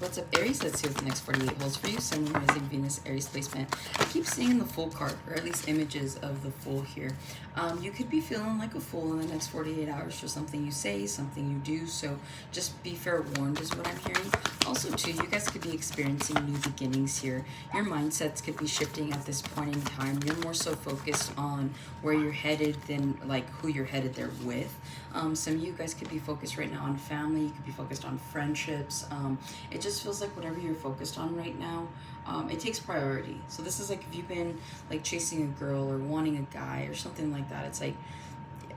What's up, Aries? Let's see what the next 48 holds for you. Sun, Rising, Venus, Aries placement. I keep seeing the full card, or at least images of the fool here. You could be feeling like a fool in the next 48 hours for something you say, something you do. So just be fair warned is what I'm hearing. Also, too, you guys could be experiencing new beginnings here. Your mindsets could be shifting at this point in time. You're more so focused on where you're headed than like who you're headed there with. Some of you guys could be focused right now on family. You could be focused on friendships. It just feels like whatever you're focused on right now, it takes priority. So this is like if you've been like chasing a girl or wanting a guy or something like that, it's like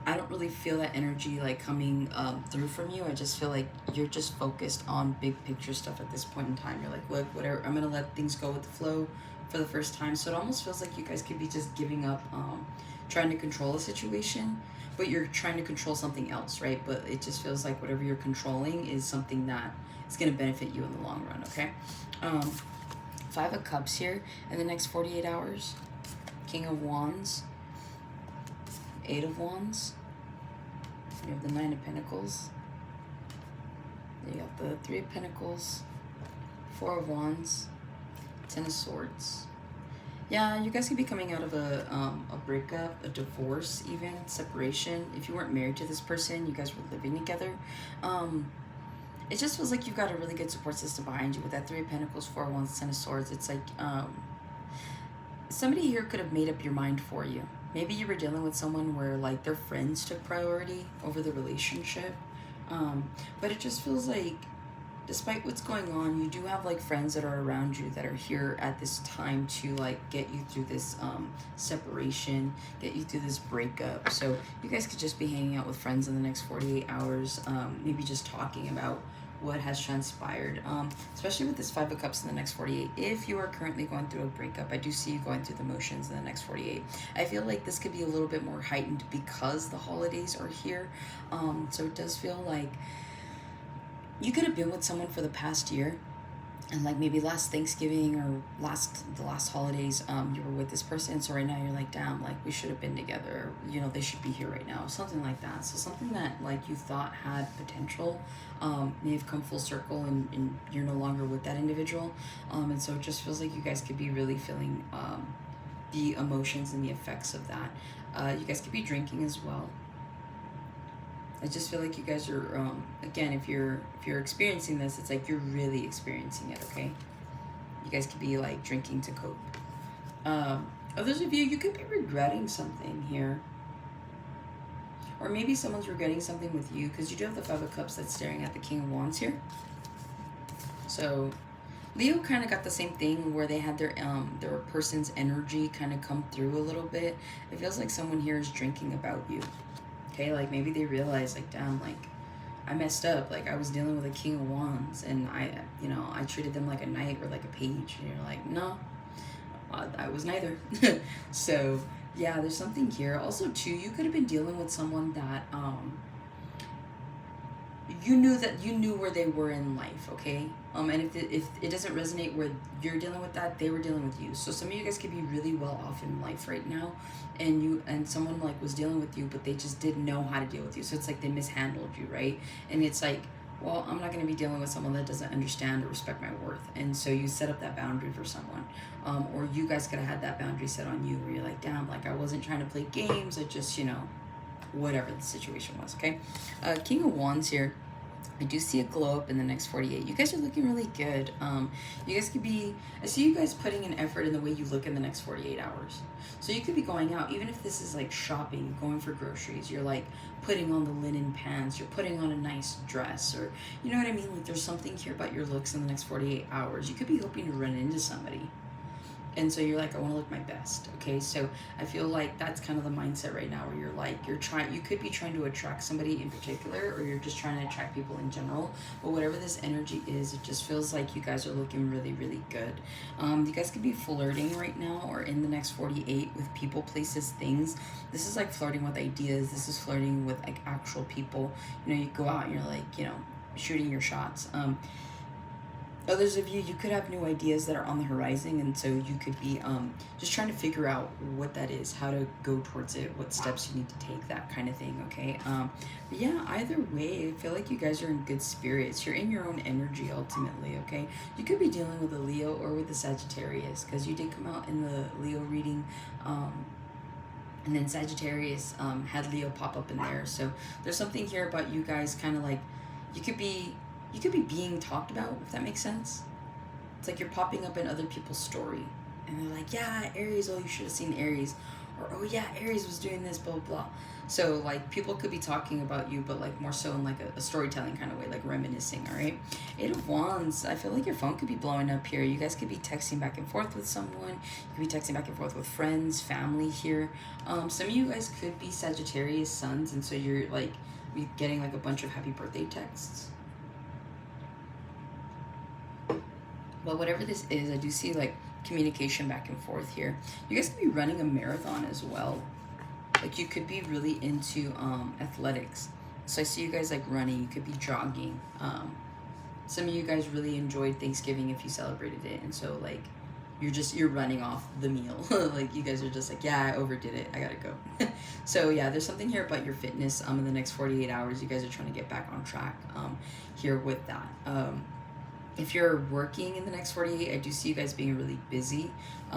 I don't really feel that energy like coming through from you. I just feel like you're just focused on big picture stuff at this point in time. You're like, look, whatever, I'm gonna let things go with the flow for the first time. So it almost feels like you guys could be just giving up trying to control a situation, but you're trying to control something else, right? But it just feels like whatever you're controlling is something that is going to benefit you in the long run, okay? 5 of Cups here in the next 48 hours. King of Wands. 8 of Wands. You have the 9 of Pentacles. You got the 3 of Pentacles. 4 of Wands. 10 of Swords. Yeah, you guys could be coming out of a breakup, a divorce even, separation. If you weren't married to this person, you guys were living together. It just feels like you've got a really good support system behind you with that 3 of Pentacles, 4 of Wands, 10 of Swords. It's like somebody here could have made up your mind for you. Maybe you were dealing with someone where like their friends took priority over the relationship. But it just feels like despite what's going on, you do have like friends that are around you that are here at this time to like get you through this separation, get you through this breakup. So you guys could just be hanging out with friends in the next 48 hours, maybe just talking about what has transpired, especially with this 5 of Cups in the next 48. If you are currently going through a breakup, I do see you going through the motions in the next 48. I feel like this could be a little bit more heightened because the holidays are here. So it does feel like you could have been with someone for the past year, and like maybe last Thanksgiving or the last holidays, you were with this person. So right now you're like, damn, like we should have been together. You know, they should be here right now. Something like that. So something that like you thought had potential, may have come full circle, and you're no longer with that individual. And so it just feels like you guys could be really feeling the emotions and the effects of that. You guys could be drinking as well. I just feel like you guys are, again, if you're experiencing this, it's like you're really experiencing it, okay? You guys could be like drinking to cope. Others of you, you could be regretting something here. Or maybe someone's regretting something with you, because you do have the 5 of Cups that's staring at the King of Wands here. So Leo kind of got the same thing where they had their person's energy kind of come through a little bit. It feels like someone here is drinking about you. Okay, like maybe they realize like, damn, like I messed up. Like I was dealing with a King of Wands, and I treated them like a knight or like a page. And you're like, no, I was neither. So yeah, there's something here. Also too, you could have been dealing with someone that you knew where they were in life, okay? And if it doesn't resonate where you're dealing with that, they were dealing with you. So some of you guys could be really well off in life right now, and someone like was dealing with you, but they just didn't know how to deal with you. So it's like they mishandled you, right? And it's like, well, I'm not going to be dealing with someone that doesn't understand or respect my worth. And so you set up that boundary for someone, or you guys could have had that boundary set on you where you're like, damn, like I wasn't trying to play games. I just, whatever the situation was, okay? King of Wands here. I do see a glow up in the next 48. You guys are looking really good. You guys could be, I see you guys putting an effort in the way you look in the next 48 hours. So you could be going out, even if this is like shopping, going for groceries, you're like putting on the linen pants, you're putting on a nice dress, or you know what I mean? Like there's something here about your looks in the next 48 hours. You could be hoping to run into somebody. And so you're like, I want to look my best, okay? So I feel like that's kind of the mindset right now where you're like, you could be trying to attract somebody in particular, or you're just trying to attract people in general. But whatever this energy is, it just feels like you guys are looking really, really good. You guys could be flirting right now or in the next 48 with people, places, things. This is like flirting with ideas. This is flirting with like actual people. You go out and you're like, shooting your shots. Others of you, you could have new ideas that are on the horizon, and so you could be just trying to figure out what that is, how to go towards it, what steps you need to take, that kind of thing. Okay. But yeah, either way, I feel like you guys are in good spirits. You're in your own energy ultimately. Okay. You could be dealing with a Leo or with a Sagittarius, because you did come out in the Leo reading. And then Sagittarius had Leo pop up in there. So there's something here about you guys kind of like, you could be being talked about, if that makes sense. It's like you're popping up in other people's story, and they're like, yeah, Aries, oh, you should have seen Aries, or oh yeah, Aries was doing this, blah blah. So like people could be talking about you, but like more so in like a storytelling kind of way, like reminiscing. All right. Eight of Wands. I feel like your phone could be blowing up here. You guys could be texting back and forth with someone. You could be texting back and forth with friends, family here. Some of you guys could be Sagittarius suns, and so you're like getting like a bunch of happy birthday texts. But whatever this is, I do see like communication back and forth here. You guys could be running a marathon as well. Like you could be really into athletics. So I see you guys like running. You could be jogging. Some of you guys really enjoyed Thanksgiving if you celebrated it, and so like you're running off the meal. Like you guys are just like, yeah, I overdid it, I gotta go. So yeah, there's something here about your fitness in the next 48 hours. You guys are trying to get back on track here with that. If you're working in the next 48, I do see you guys being really busy.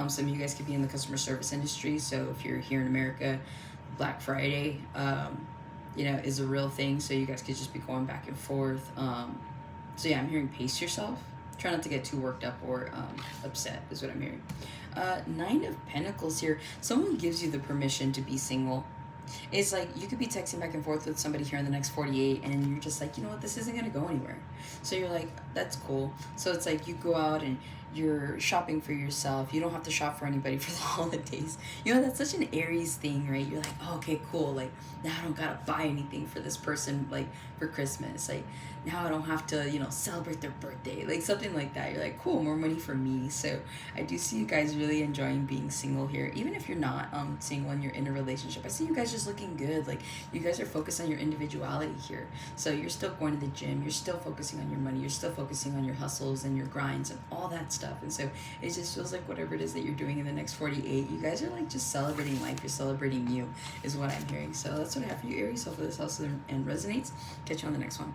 Some of you guys could be in the customer service industry. So if you're here in America, Black Friday, is a real thing. So you guys could just be going back and forth. So yeah, I'm hearing pace yourself. Try not to get too worked up or upset is what I'm hearing. Nine of Pentacles here. Someone gives you the permission to be single. It's like you could be texting back and forth with somebody here in the next 48, and you're just like, you know what, this isn't going to go anywhere. So you're like, that's cool. So it's like you go out and you're shopping for yourself. You don't have to shop for anybody for the holidays. You know, that's such an Aries thing, right? You're like, oh, okay, cool. Like, now I don't got to buy anything for this person, like, for Christmas. Like, now I don't have to, celebrate their birthday. Like, something like that. You're like, cool, more money for me. So I do see you guys really enjoying being single here. Even if you're not single and you're in a relationship, I see you guys just looking good. Like, you guys are focused on your individuality here. So you're still going to the gym. You're still focusing on your money. You're still focusing on your hustles and your grinds and all that stuff. And so it just feels like whatever it is that you're doing in the next 48, you guys are like just celebrating life. You're celebrating you is what I'm hearing. So that's what I have for you, Aries. Hopefully this also and resonates. Catch you on the next one.